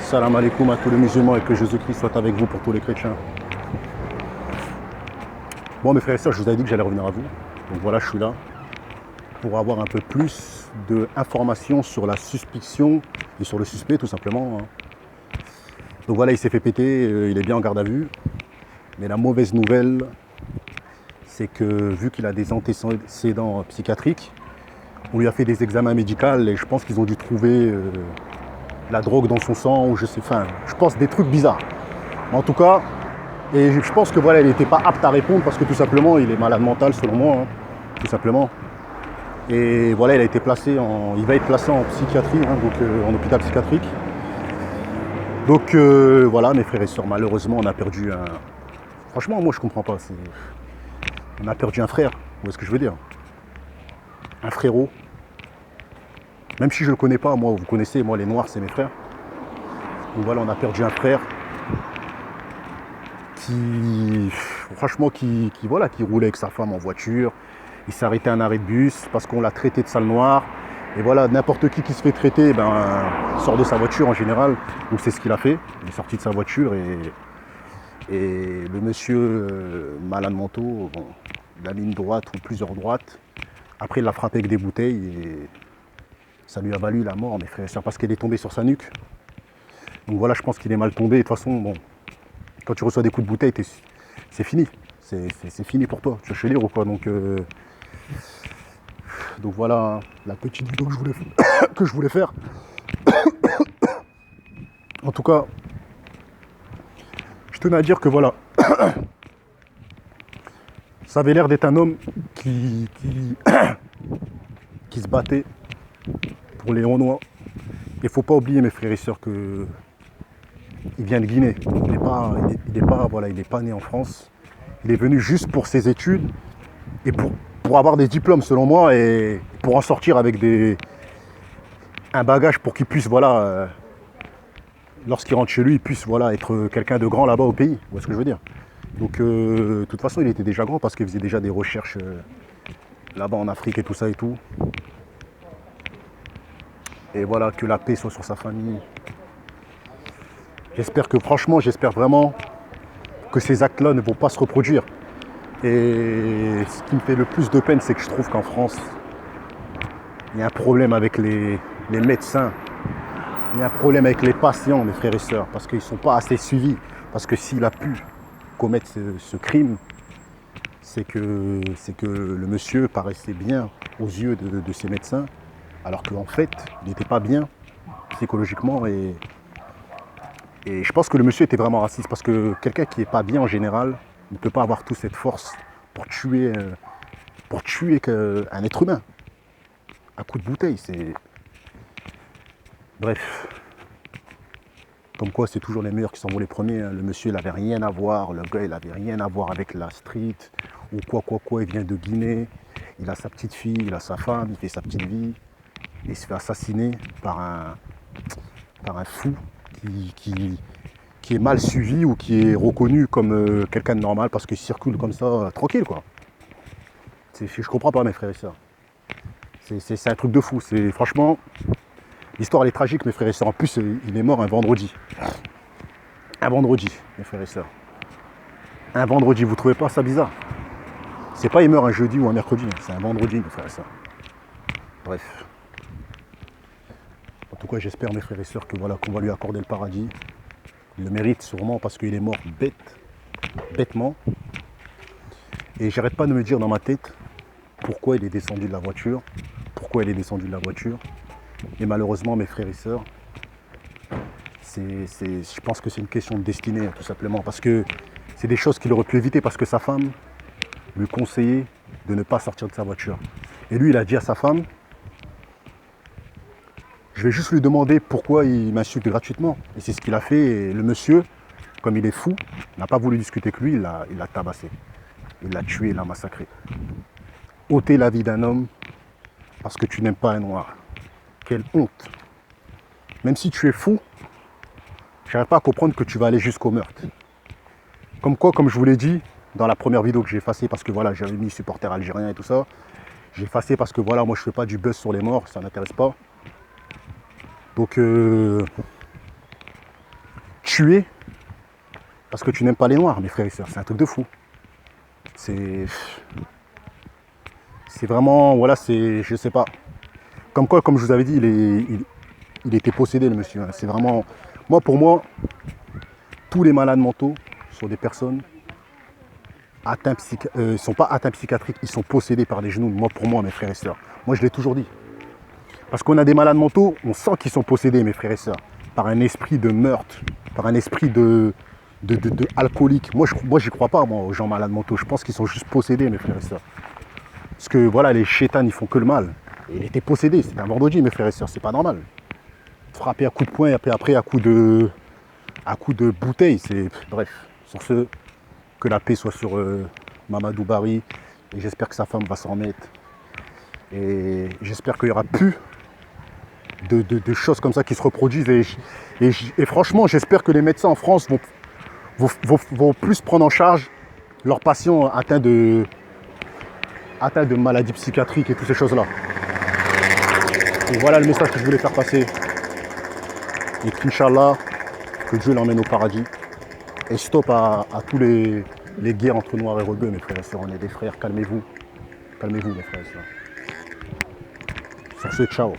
Salam alaikum à tous les musulmans et que Jésus-Christ soit avec vous pour tous les chrétiens. Bon mes frères et sœurs, je vous avais dit que j'allais revenir à vous. Donc voilà, je suis là pour avoir un peu plus d'informations sur la suspicion et sur le suspect tout simplement. Donc voilà, il s'est fait péter, il est bien en garde à vue. Mais la mauvaise nouvelle, c'est que vu qu'il a des antécédents psychiatriques, on lui a fait des examens médicaux et je pense qu'ils ont dû trouver la drogue dans son sang ou je sais, enfin, je pense des trucs bizarres. Mais en tout cas, et je pense que voilà, il n'était pas apte à répondre parce que tout simplement, il est malade mental selon moi, tout simplement. Et voilà, il va être placé en psychiatrie, donc en hôpital psychiatrique. Donc voilà, mes frères et sœurs, malheureusement, on a perdu un. Franchement, moi, je comprends pas. On a perdu un frère. Vous voyez ce que je veux dire? Un frérot. Même si je le connais pas, moi, vous connaissez, moi, les Noirs, c'est mes frères. Donc voilà, on a perdu un frère qui, franchement, qui roulait avec sa femme en voiture. Il s'est arrêté à un arrêt de bus parce qu'on l'a traité de sale noir. Et voilà, n'importe qui se fait traiter, sort de sa voiture en général. Donc c'est ce qu'il a fait. Il est sorti de sa voiture et le monsieur malade mentaux, bon, il a mis une droite ou plusieurs droites. Après, il l'a frappé avec des bouteilles et ça lui a valu la mort, mes frères et sœurs, parce qu'elle est tombée sur sa nuque. Donc voilà, je pense qu'il est mal tombé. De toute façon, bon, quand tu reçois des coups de bouteille, c'est fini. C'est fini pour toi. Tu vas chez lire ou quoi. Donc voilà la petite vidéo que je voulais faire. En tout cas, je tenais à dire que voilà, ça avait l'air d'être un homme qui se battait pour les Renois. Il ne faut pas oublier, mes frères et sœurs, que il vient de Guinée. Il n'est pas né en France. Il est venu juste pour ses études et pour avoir des diplômes, selon moi, et pour en sortir avec un bagage pour qu'il puisse, voilà, lorsqu'il rentre chez lui, il puisse, voilà, être quelqu'un de grand là-bas au pays. Vous voyez ce que je veux dire? Donc, de toute façon, il était déjà grand parce qu'il faisait déjà des recherches là-bas en Afrique et tout ça et tout. Et voilà, que la paix soit sur sa famille. J'espère vraiment que ces actes-là ne vont pas se reproduire. Et ce qui me fait le plus de peine, c'est que je trouve qu'en France, il y a un problème avec les médecins. Il y a un problème avec les patients, mes frères et sœurs, parce qu'ils ne sont pas assez suivis. Parce que s'il a pu commettre ce crime, c'est que le monsieur paraissait bien aux yeux de ses médecins, alors qu'en fait, il n'était pas bien psychologiquement. Et je pense que le monsieur était vraiment raciste, parce que quelqu'un qui n'est pas bien en général ne peut pas avoir toute cette force pour tuer un être humain. Un coup de bouteille, c'est... Bref. Comme quoi, c'est toujours les meilleurs qui s'en vont les premiers. Le monsieur, il n'avait rien à voir. Le gars, il n'avait rien à voir avec la street. Ou quoi. Il vient de Guinée. Il a sa petite fille, il a sa femme, il fait sa petite vie. Et il se fait assassiner par un fou qui est mal suivi ou qui est reconnu comme quelqu'un de normal parce qu'il circule comme ça, tranquille, quoi. Je comprends pas, mes frères et sœurs. C'est un truc de fou. Franchement, l'histoire, elle est tragique, mes frères et sœurs. En plus, il est mort un vendredi. Un vendredi, mes frères et sœurs. Un vendredi, vous trouvez pas ça bizarre? C'est pas il meurt un jeudi ou un mercredi, c'est un vendredi, mes frères et sœurs. Bref. En tout cas, j'espère, mes frères et sœurs, que voilà, qu'on va lui accorder le paradis. Il le mérite sûrement parce qu'il est mort bêtement. Et j'arrête pas de me dire dans ma tête pourquoi il est descendu de la voiture. Et malheureusement, mes frères et sœurs, je pense que c'est une question de destinée, tout simplement. Parce que c'est des choses qu'il aurait pu éviter parce que sa femme lui conseillait de ne pas sortir de sa voiture. Et lui, il a dit à sa femme, je vais juste lui demander pourquoi il m'insulte gratuitement. Et c'est ce qu'il a fait. Et le monsieur, comme il est fou, n'a pas voulu discuter avec lui, il l'a tabassé. Il l'a tué, il l'a massacré. Ôter la vie d'un homme parce que tu n'aimes pas un noir. Quelle honte. Même si tu es fou, j'arrive pas à comprendre que tu vas aller jusqu'au meurtre. Comme quoi, comme je vous l'ai dit, dans la première vidéo que j'ai effacée, parce que voilà, j'avais mis supporter algérien et tout ça, j'ai effacé parce que voilà, moi je fais pas du buzz sur les morts, ça m'intéresse pas. Donc tuer parce que tu n'aimes pas les noirs, mes frères et sœurs. C'est un truc de fou. C'est vraiment, voilà, c'est, je sais pas. Comme quoi, comme je vous avais dit, il était possédé, le monsieur. C'est vraiment, pour moi, tous les malades mentaux sont des personnes atteints ils sont pas atteints psychiatriques, ils sont possédés par des genoux. Moi, pour moi, mes frères et sœurs. Moi, je l'ai toujours dit. Parce qu'on a des malades mentaux, on sent qu'ils sont possédés, mes frères et sœurs, par un esprit de meurtre, par un esprit de alcoolique. Moi, j'y crois pas, moi, aux gens malades mentaux. Je pense qu'ils sont juste possédés, mes frères et sœurs. Parce que, voilà, les chétanes, ils font que le mal. Et il était possédé, c'était un vendredi, mes frères et sœurs, c'est pas normal. Frapper à coups de poing, et après à coups de bouteille, c'est... Bref, sur ce, que la paix soit sur Mamadou Barry. Et j'espère que sa femme va s'en remettre. Et j'espère qu'il n'y aura plus de choses comme ça qui se reproduisent. Et franchement, j'espère que les médecins en France vont plus prendre en charge leurs patients atteints de maladies psychiatriques et toutes ces choses-là. Et voilà le message que je voulais faire passer. Et qu'Inch'Allah, que Dieu l'emmène au paradis. Et stop à tous les guerres entre noirs et rebeux, mes frères et sœurs. On est des frères, calmez-vous. Calmez-vous, mes frères et sœurs. Sur ce, ciao.